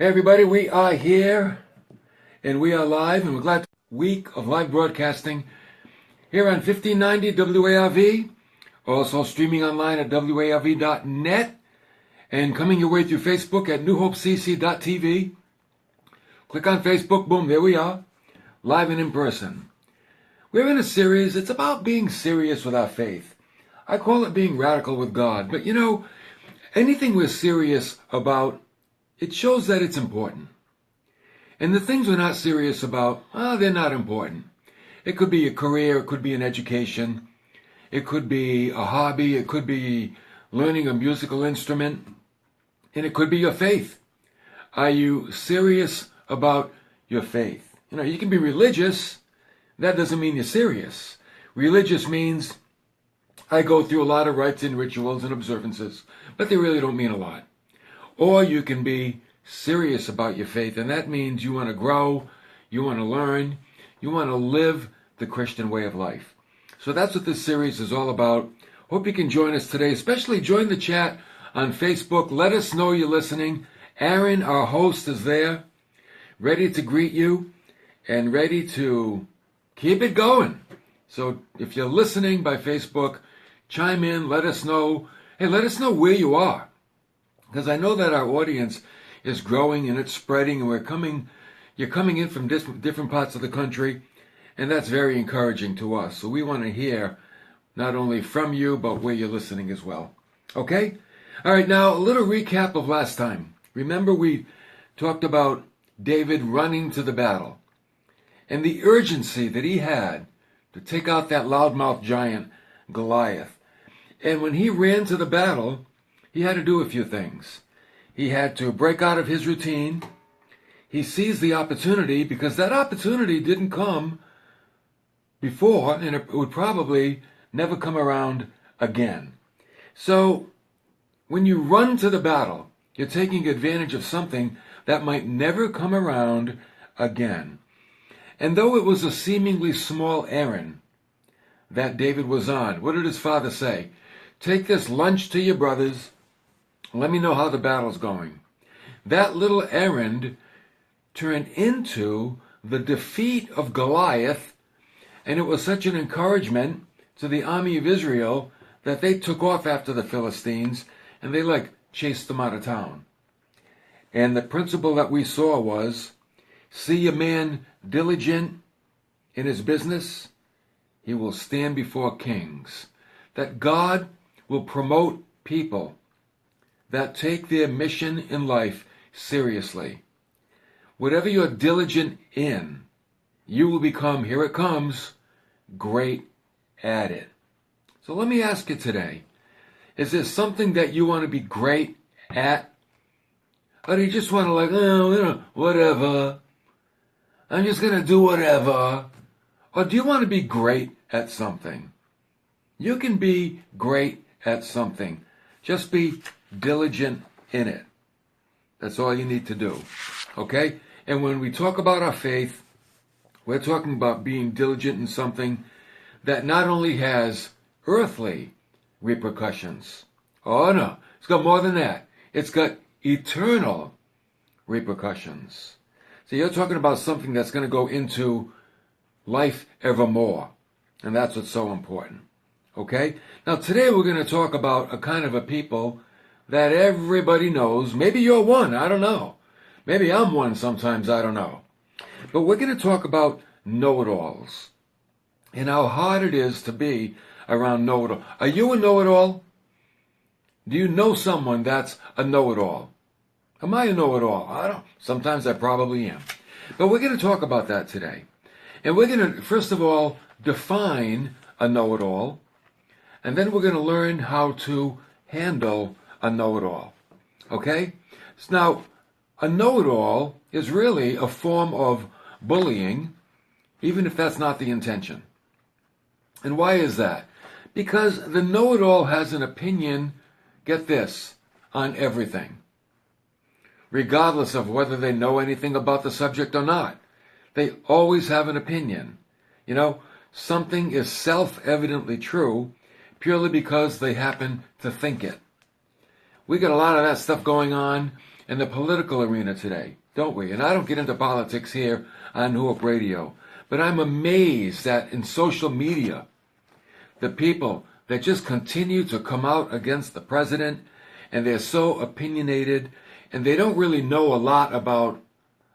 Hey everybody, we are here and we are live and we're glad week of live broadcasting here on 1590 WARV, also streaming online at WARV.net and coming your way through Facebook at NewHopeCC.tv. Click on Facebook, boom, there we are, live and in person. We're in a series, it's about being serious with our faith. I call it being radical with God, but you know, anything we're serious about, it shows that it's important. And the things we're not serious about, they're not important. It could be a career, it could be an education, it could be a hobby, it could be learning a musical instrument, and it could be your faith. Are you serious about your faith? You know, you can be religious, that doesn't mean you're serious. Religious means I go through a lot of rites and rituals and observances, but they really don't mean a lot. Or you can be serious about your faith, and that means you want to grow, you want to learn, you want to live the Christian way of life. So that's what this series is all about. Hope you can join us today, especially join the chat on Facebook. Let us know you're listening. Aaron, our host, is there, ready to greet you and ready to keep it going. So if you're listening by Facebook, chime in, let us know. Hey, let us know where you are, because I know that our audience is growing and it's spreading, and you're coming in from different parts of the country, and that's very encouraging to us. So we want to hear not only from you, but where you're listening as well. Okay? All right, now a little recap of last time. Remember we talked about David running to the battle and the urgency that he had to take out that loudmouth giant, Goliath. And when he ran to the battle, he had to do a few things. He had to break out of his routine. He seized the opportunity because that opportunity didn't come before, and it would probably never come around again. So when you run to the battle, you're taking advantage of something that might never come around again. And though it was a seemingly small errand that David was on, what did his father say? Take this lunch to your brothers. Let me know how the battle's going. That little errand turned into the defeat of Goliath, and it was such an encouragement to the army of Israel that they took off after the Philistines and they chased them out of town. And the principle that we saw was, see a man diligent in his business, he will stand before kings. That God will promote people that take their mission in life seriously. Whatever you're diligent in, you will become, here it comes, great at it. So let me ask you today, is there something that you want to be great at? Or do you just want to whatever, I'm just going to do whatever? Or do you want to be great at something? You can be great at something. Just be diligent in it. That's all you need to do. Okay? And when we talk about our faith, we're talking about being diligent in something that not only has earthly repercussions. Oh no, it's got more than that. It's got eternal repercussions. So you're talking about something that's going to go into life evermore. And that's what's so important. Okay? Now today we're going to talk about a kind of a people that everybody knows. Maybe you're one, I don't know. Maybe I'm one sometimes, I don't know. But we're going to talk about know-it-alls and how hard it is to be around know-it-all. Are you a know-it-all? Do you know someone that's a know-it-all? Am I a know-it-all? I don't. Sometimes I probably am. But we're going to talk about that today. And we're going to, first of all, define a know-it-all. And then we're going to learn how to handle a know-it-all. Okay? So now, a know-it-all is really a form of bullying, even if that's not the intention. And why is that? Because the know-it-all has an opinion, get this, on everything, regardless of whether they know anything about the subject or not. They always have an opinion. You know, something is self-evidently true purely because they happen to think it. We got a lot of that stuff going on in the political arena today, don't we? And I don't get into politics here on New Hope Radio, but I'm amazed that in social media, the people that just continue to come out against the president, and they're so opinionated, and they don't really know a lot about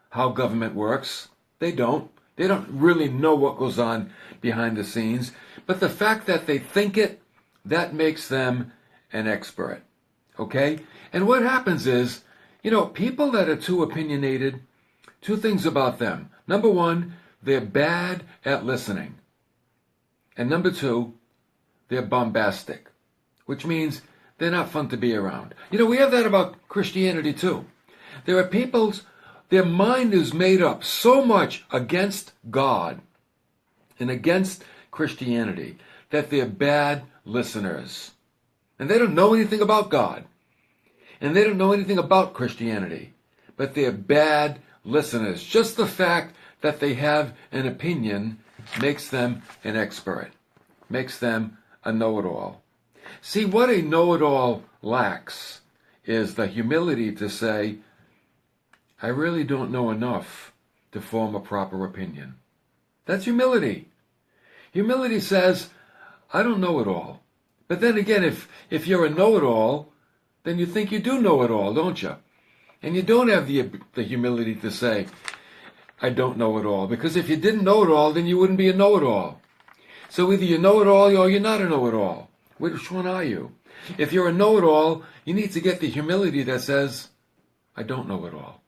how government works. They don't. They don't really know what goes on behind the scenes. But the fact that they think it, that makes them an expert. Okay? And what happens is, people that are too opinionated, two things about them. Number one, they're bad at listening. And number two, they're bombastic, which means they're not fun to be around. We have that about Christianity too. There are their mind is made up so much against God and against Christianity that they're bad listeners. And they don't know anything about God. And they don't know anything about Christianity. But they're bad listeners. Just the fact that they have an opinion makes them an expert, makes them a know-it-all. See, what a know-it-all lacks is the humility to say, I really don't know enough to form a proper opinion. That's humility. Humility says, I don't know it all. But then again, if you're a know-it-all, then you think you do know it all, don't you? And you don't have the humility to say, I don't know it all. Because if you didn't know it all, then you wouldn't be a know-it-all. So either you know it all or you're not a know-it-all. Which one are you? If you're a know-it-all, you need to get the humility that says, I don't know it all.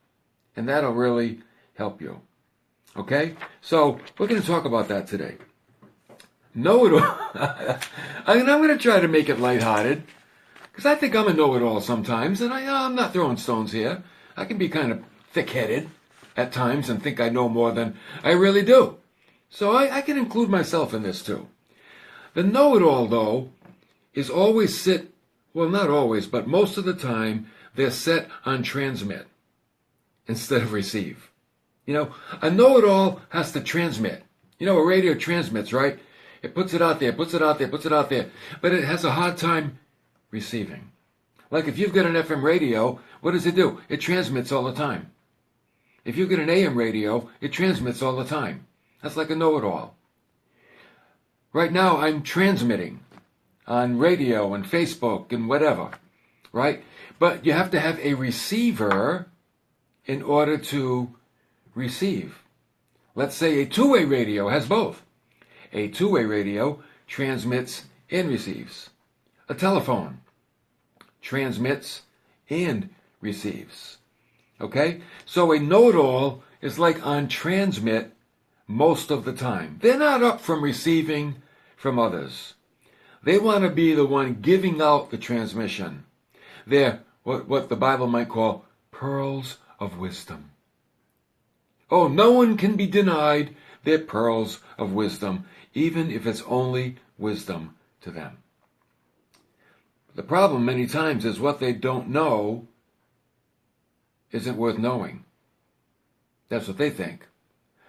And that'll really help you. Okay? So we're going to talk about that today. Know-it-all. I'm going to try to make it lighthearted. Because I think I'm a know-it-all sometimes. And I'm not throwing stones here. I can be kind of thick-headed at times and think I know more than I really do. So I can include myself in this too. The know-it-all, though, is always not always, but most of the time, they're set on transmit instead of receive. A know-it-all has to transmit. A radio transmits, right? It puts it out there, puts it out there, puts it out there. But it has a hard time receiving. Like if you've got an FM radio, what does it do? It transmits all the time. If you've got an AM radio, it transmits all the time. That's like a know-it-all. Right now, I'm transmitting on radio and Facebook and whatever, right? But you have to have a receiver in order to receive. Let's say a two-way radio has both. A two-way radio transmits and receives. A telephone transmits and receives. Okay? So a know-it-all is like on transmit most of the time. They're not up from receiving from others. They want to be the one giving out the transmission. They're what the Bible might call pearls of wisdom. Oh, no one can be denied their pearls of wisdom, even if it's only wisdom to them. The problem many times is what they don't know isn't worth knowing. That's what they think.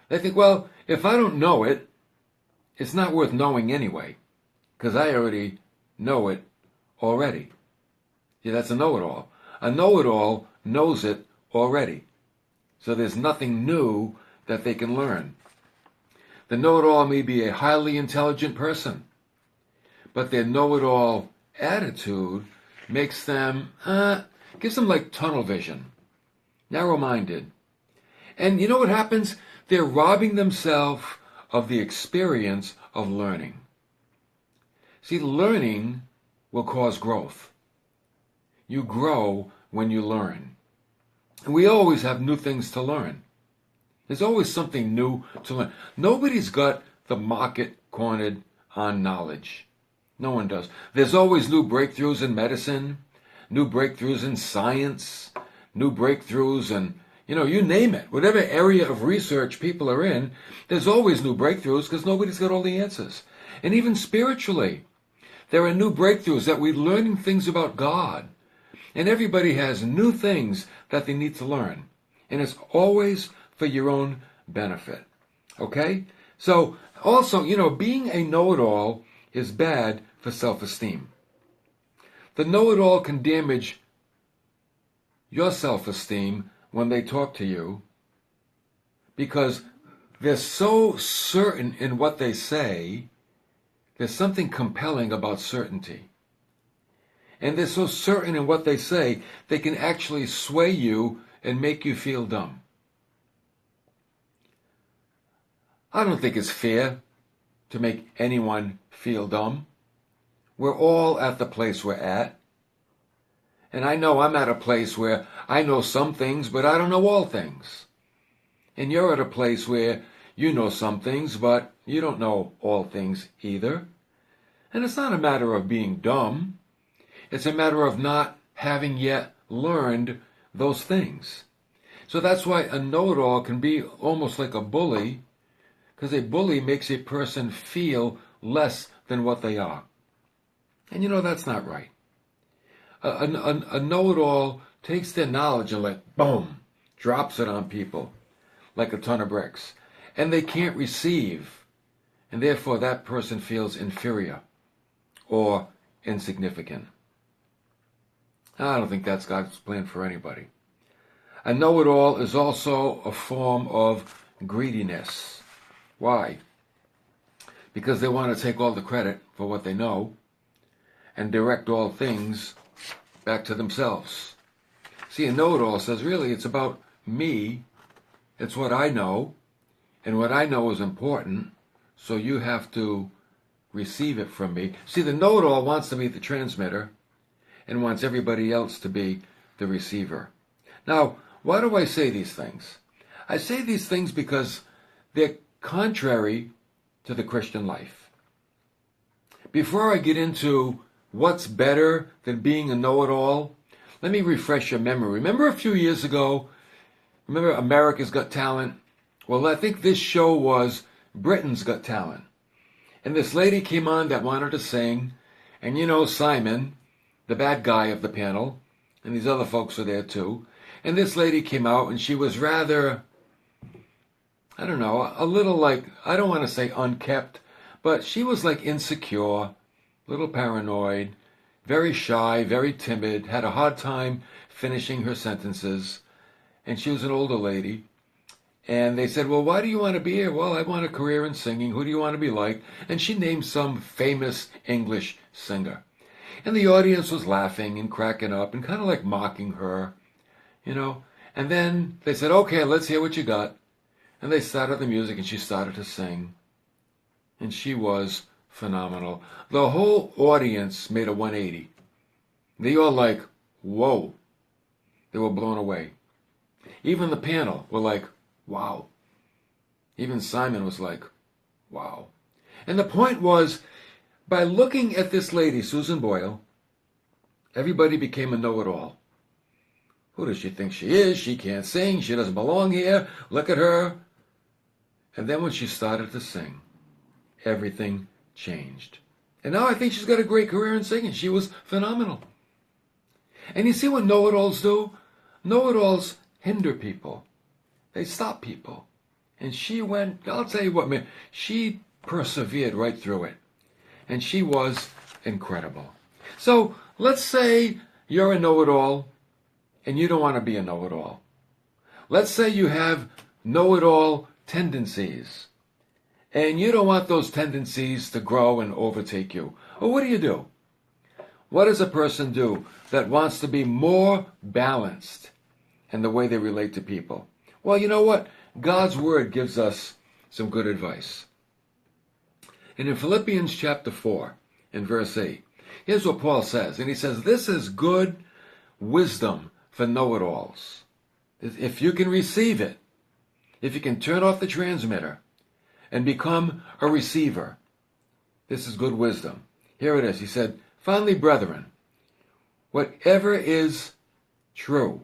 They think, well, if I don't know it, it's not worth knowing anyway, because I already know it already. Yeah, that's a know-it-all. A know-it-all knows it already. So there's nothing new that they can learn. The know-it-all may be a highly intelligent person, but their know-it-all attitude makes them, gives them like tunnel vision, narrow-minded. And you know what happens? They're robbing themselves of the experience of learning. See, learning will cause growth. You grow when you learn. And we always have new things to learn. There's always something new to learn. Nobody's got the market cornered on knowledge. No one does. There's always new breakthroughs in medicine, new breakthroughs in science, new breakthroughs in, you name it. Whatever area of research people are in, there's always new breakthroughs because nobody's got all the answers. And even spiritually, there are new breakthroughs that we're learning things about God. And everybody has new things that they need to learn. And it's always for your own benefit. Okay? So, also, being a know-it-all is bad for self-esteem. The know-it-all can damage your self-esteem when they talk to you, because they're so certain in what they say. There's something compelling about certainty. And they're so certain in what they say, they can actually sway you and make you feel dumb. I don't think it's fair to make anyone feel dumb. We're all at the place we're at. And I know I'm at a place where I know some things, but I don't know all things. And you're at a place where you know some things, but you don't know all things either. And it's not a matter of being dumb. It's a matter of not having yet learned those things. So that's why a know-it-all can be almost like a bully, because a bully makes a person feel less than what they are. And that's not right. A know-it-all takes their knowledge and boom, drops it on people like a ton of bricks. And they can't receive. And therefore that person feels inferior or insignificant. I don't think that's God's plan for anybody. A know-it-all is also a form of greediness. Why? Because they want to take all the credit for what they know and direct all things back to themselves. See, a know-it-all says, really, it's about me. It's what I know, and what I know is important, so you have to receive it from me. See, the know-it-all wants to be the transmitter and wants everybody else to be the receiver. Now, why do I say these things? I say these things because they're contrary to the Christian life. Before I get into what's better than being a know-it-all, let me refresh your memory. Remember a few years ago, remember America's Got Talent? Well, I think this show was Britain's Got Talent. And this lady came on that wanted to sing, and Simon, the bad guy of the panel, and these other folks were there too, and this lady came out and she was rather, I don't know, a little I don't want to say unkept, but she was insecure, a little paranoid, very shy, very timid, had a hard time finishing her sentences, and she was an older lady. And they said, well, why do you want to be here? Well, I want a career in singing. Who do you want to be like? And she named some famous English singer. And the audience was laughing and cracking up and kind of mocking her, And then they said, okay, let's hear what you got. And they started the music and she started to sing. And she was phenomenal. The whole audience made a 180. They all whoa. They were blown away. Even the panel were wow. Even Simon was wow. And the point was, by looking at this lady, Susan Boyle, everybody became a know-it-all. Who does she think she is? She can't sing. She doesn't belong here. Look at her. And then when she started to sing, everything changed. And now I think she's got a great career in singing. She was phenomenal. And you see what know-it-alls do? Know-it-alls hinder people. They stop people. And she went, I'll tell you what, man, she persevered right through it. And she was incredible. So let's say you're a know-it-all and you don't want to be a know-it-all. Let's say you have know-it-all tendencies and you don't want those tendencies to grow and overtake you. Well, what do? What does a person do that wants to be more balanced in the way they relate to people? Well, you know what? God's Word gives us some good advice. And in Philippians chapter 4, in verse 8, here's what Paul says. And he says, this is good wisdom for know-it-alls. If you can receive it, if you can turn off the transmitter and become a receiver, this is good wisdom. Here it is. He said, finally, brethren, whatever is true,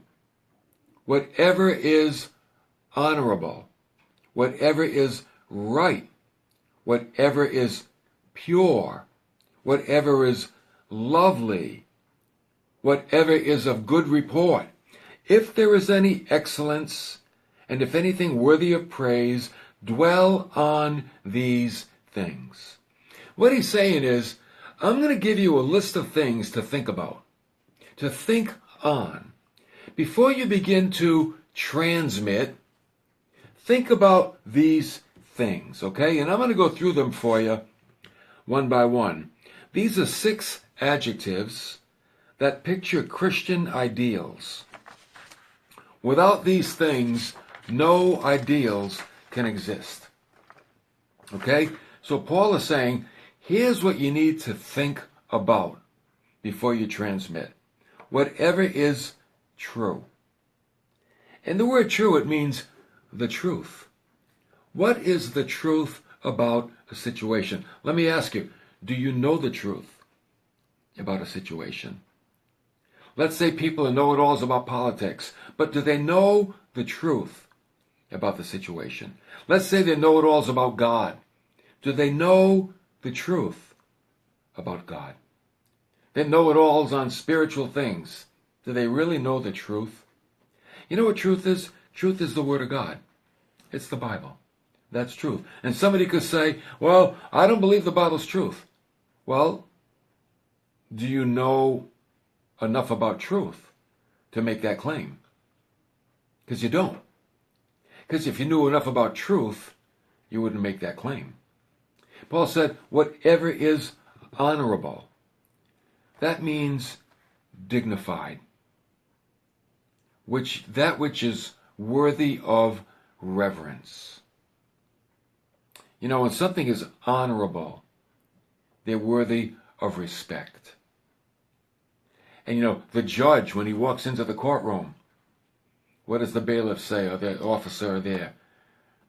whatever is honorable, whatever is right, whatever is pure, whatever is lovely, whatever is of good report, if there is any excellence, and if anything worthy of praise, dwell on these things. What he's saying is, I'm going to give you a list of things to think about, to think on, before you begin to transmit, think about these things, okay? And I'm going to go through them for you one by one. These are 6 adjectives that picture Christian ideals. Without these things, no ideals can exist. Okay? So Paul is saying, here's what you need to think about before you transmit. Whatever is true. And the word true, it means the truth. What is the truth about a situation? Let me ask you, do you know the truth about a situation? Let's say people are know-it-alls about politics, but do they know the truth about the situation? Let's say they know-it-alls about God. Do they know the truth about God? They know-it-alls on spiritual things. Do they really know the truth? You know what truth is? Truth is the Word of God. It's the Bible. That's truth. And somebody could say, well, I don't believe the Bible's truth. Well, do you know enough about truth to make that claim? Because you don't. Because if you knew enough about truth, you wouldn't make that claim. Paul said, whatever is honorable. That means dignified. That which is worthy of reverence. You know, when something is honorable, they're worthy of respect. And you know, the judge, when he walks into the courtroom, what does the bailiff say, or the officer there?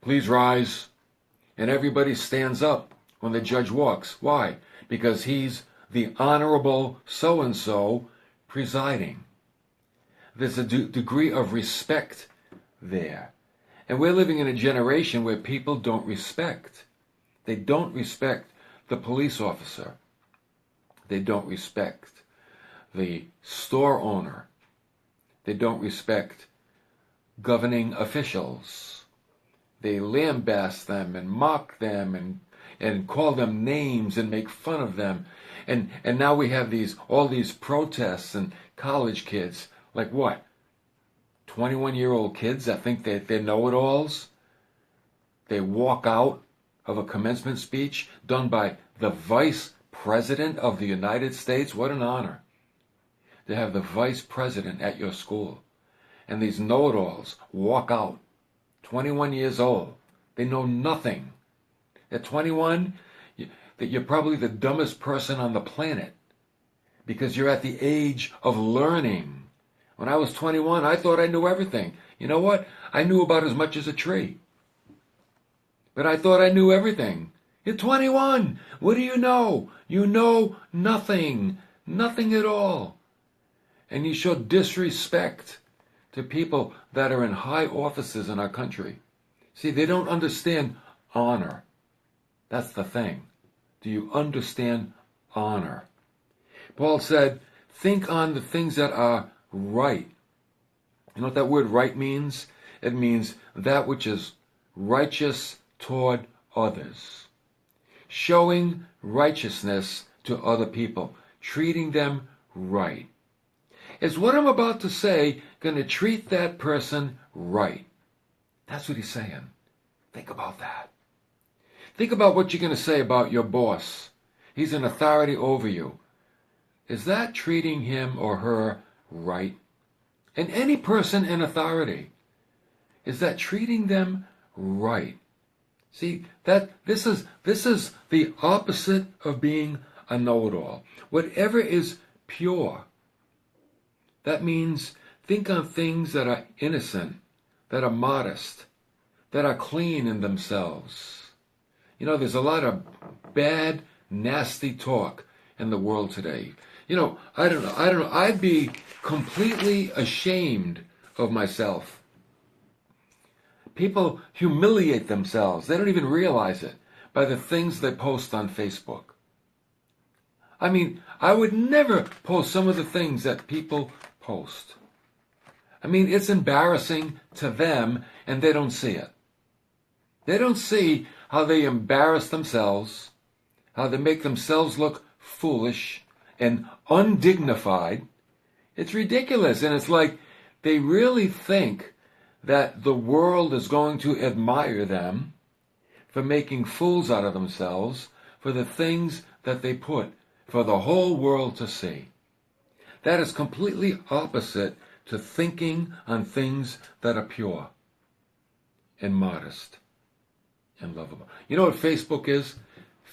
Please rise. And everybody stands up when the judge walks. Why? Because he's the honorable so-and-so presiding. There's a degree of respect there. And we're living in a generation where people don't respect. They don't respect the police officer. They don't respect the store owner. They don't respect governing officials. They lambast them and mock them and call them names and make fun of them. And now we have all these protests and college kids, like what? 21-year-old kids that think that they're know-it-alls. They walk out of a commencement speech done by the Vice President of the United States. What an honor to have the Vice President at your school. And these know-it-alls walk out, 21 years old. They know nothing. At 21, you're probably the dumbest person on the planet because you're at the age of learning. When I was 21, I thought I knew everything. You know what? I knew about as much as a tree. But I thought I knew everything. You're 21. What do you know? You know nothing. Nothing at all. And you show disrespect to people that are in high offices in our country. See, they don't understand honor. That's the thing. Do you understand honor? Paul said, think on the things that are right. You know what that word right means? It means that which is righteous toward others. Showing righteousness to other people. Treating them right. Is what I'm about to say going to treat that person right? That's what he's saying. Think about that. Think about what you're going to say about your boss. He's an authority over you. Is that treating him or her right? And any person in authority, is that treating them right? See, this is the opposite of being a know-it-all. Whatever is pure, that means think on things that are innocent, that are modest, that are clean in themselves. You know, there's a lot of bad, nasty talk in the world today. You know, I don't know. I'd be completely ashamed of myself. People humiliate themselves. They don't even realize it by the things they post on Facebook. I mean, I would never post some of the things that people post. I mean, it's embarrassing to them, and they don't see it. They don't see how they embarrass themselves, how they make themselves look foolish and undignified. It's ridiculous, and it's like they really think that the world is going to admire them for making fools out of themselves for the things that they put for the whole world to see. That is completely opposite to thinking on things that are pure and modest and lovable. You know what Facebook is?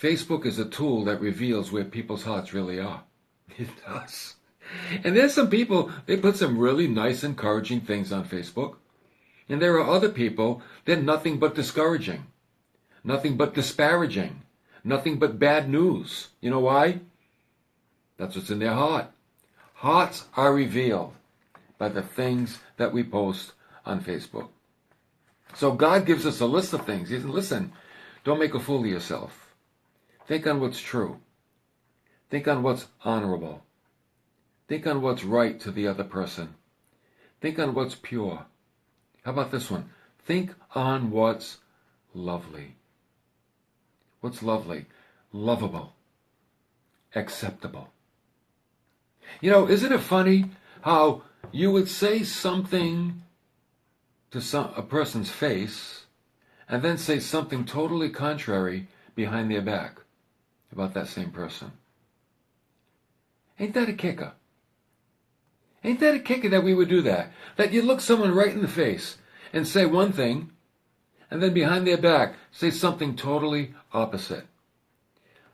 Facebook is a tool that reveals where people's hearts really are. It does. And there's some people, they put some really nice, encouraging things on Facebook. And there are other people, they're nothing but discouraging, nothing but disparaging, nothing but bad news. You know why? That's what's in their heart. Hearts are revealed by the things that we post on Facebook. So God gives us a list of things. He says, listen, don't make a fool of yourself. Think on what's true. Think on what's honorable. Think on what's right to the other person. Think on what's pure. How about this one? Think on what's lovely. What's lovely? Lovable. Acceptable. You know, isn't it funny how you would say something to a person's face and then say something totally contrary behind their back about that same person? Ain't that a kicker? Ain't that a kicker that we would do that? That you look someone right in the face and say one thing, and then behind their back say something totally opposite.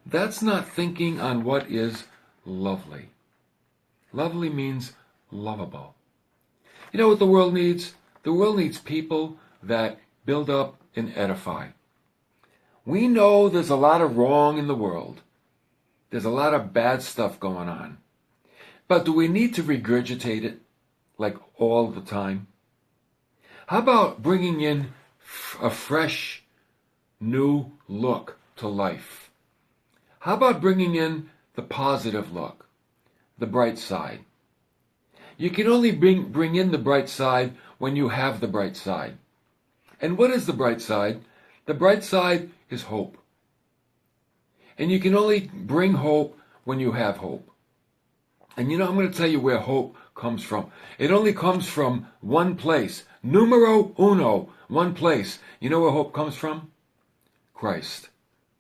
That's not thinking on what is lovely. Lovely means lovable. You know what the world needs? The world needs people that build up and edify. We know there's a lot of wrong in the world. There's a lot of bad stuff going on. But do we need to regurgitate it like all the time? How about bringing in a fresh, new look to life? How about bringing in the positive look, the bright side? You can only bring in the bright side when you have the bright side. And what is the bright side? The bright side is hope. And you can only bring hope when you have hope. And you know, I'm going to tell you where hope comes from. It only comes from one place. Numero uno, one place. You know where hope comes from? Christ.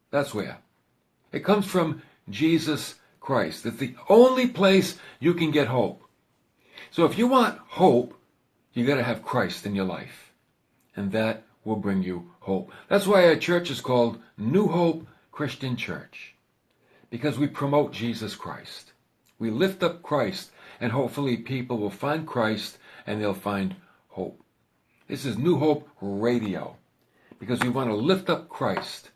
That's where. It comes from Jesus Christ. It's the only place you can get hope. So if you want hope, you got to have Christ in your life. And that will bring you hope. That's why our church is called New Hope Christian Church. Because we promote Jesus Christ. We lift up Christ, and hopefully people will find Christ and they'll find hope. This is New Hope Radio, because we want to lift up Christ.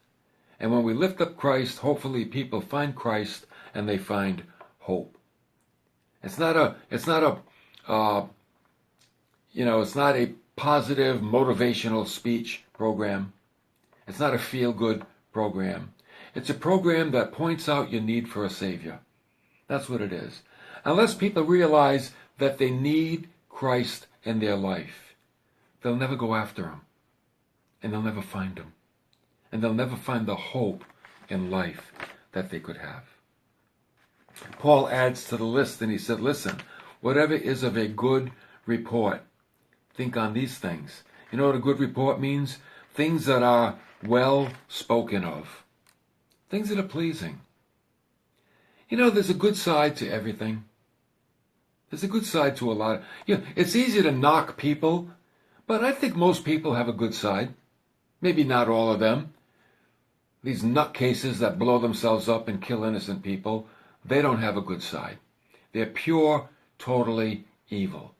And when we lift up Christ, hopefully people find Christ and they find hope. It's not a positive motivational speech program. It's not a feel-good program. It's a program that points out your need for a Savior. That's what it is. Unless people realize that they need Christ in their life, they'll never go after Him. And they'll never find Him. And they'll never find the hope in life that they could have. Paul adds to the list and he said, listen, whatever is of a good report, think on these things. You know what a good report means? Things that are well spoken of. Things that are pleasing. You know, there's a good side to everything. There's a good side to a lot. It's easy to knock people, but I think most people have a good side. Maybe not all of them. These nutcases that blow themselves up and kill innocent people, they don't have a good side. They're pure, totally evil.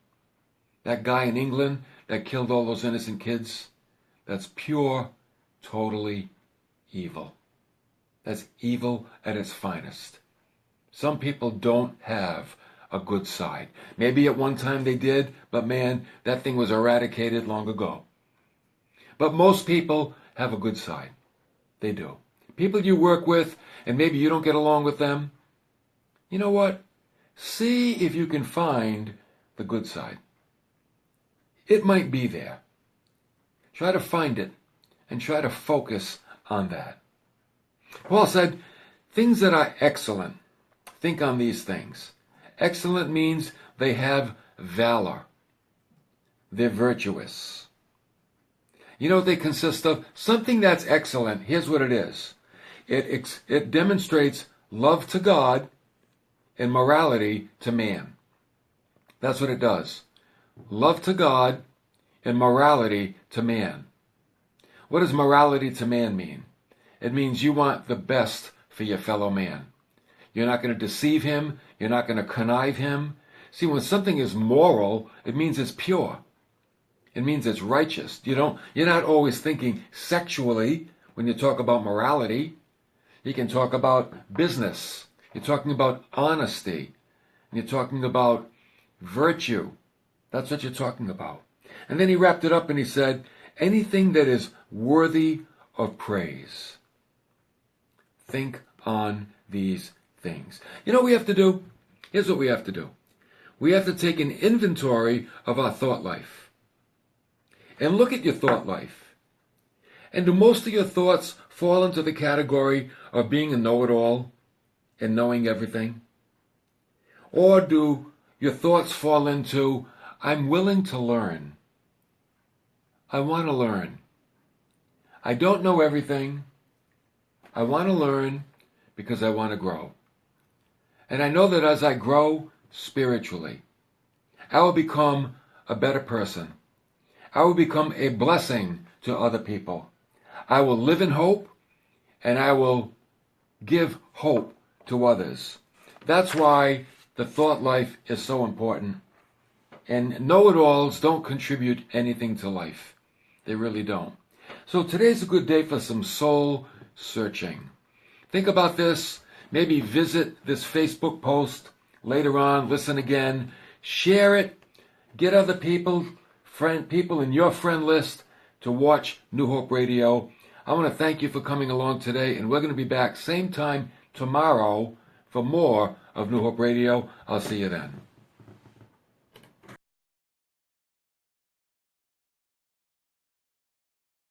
That guy in England that killed all those innocent kids, that's pure, totally evil. That's evil at its finest. Some people don't have a good side. Maybe at one time they did, but man, that thing was eradicated long ago. But most people have a good side. They do. People you work with, and maybe you don't get along with them, you know what? See if you can find the good side. It might be there. Try to find it and try to focus on that. Paul said, things that are excellent, think on these things. Excellent means they have valor. they're virtuous. You know what they consist of? Something that's excellent. Here's what it is. It demonstrates love to God and morality to man. That's what it does. Love to God and morality to man. What does morality to man mean? It means you want the best for your fellow man. You're not going to deceive him. You're not going to connive him. See, when something is moral, it means it's pure. It means it's righteous. You're not always thinking sexually when you talk about morality. You can talk about business. You're talking about honesty. You're talking about virtue. That's what you're talking about. And then he wrapped it up and he said, anything that is worthy of praise. Think on these things. You know what we have to do? Here's what we have to do. We have to take an inventory of our thought life. And look at your thought life. And do most of your thoughts fall into the category of being a know-it-all and knowing everything? Or do your thoughts fall into, I'm willing to learn. I want to learn. I don't know everything. I want to learn because I want to grow. And I know that as I grow spiritually, I will become a better person. I will become a blessing to other people. I will live in hope, and I will give hope to others. That's why the thought life is so important. And know-it-alls don't contribute anything to life. They really don't. So today's a good day for some soul searching. Think about this. Maybe visit this Facebook post later on. Listen again. Share it. Get other people in your friend list to watch New Hope Radio. I want to thank you for coming along today, and we're going to be back same time tomorrow for more of New Hope Radio. I'll see you then.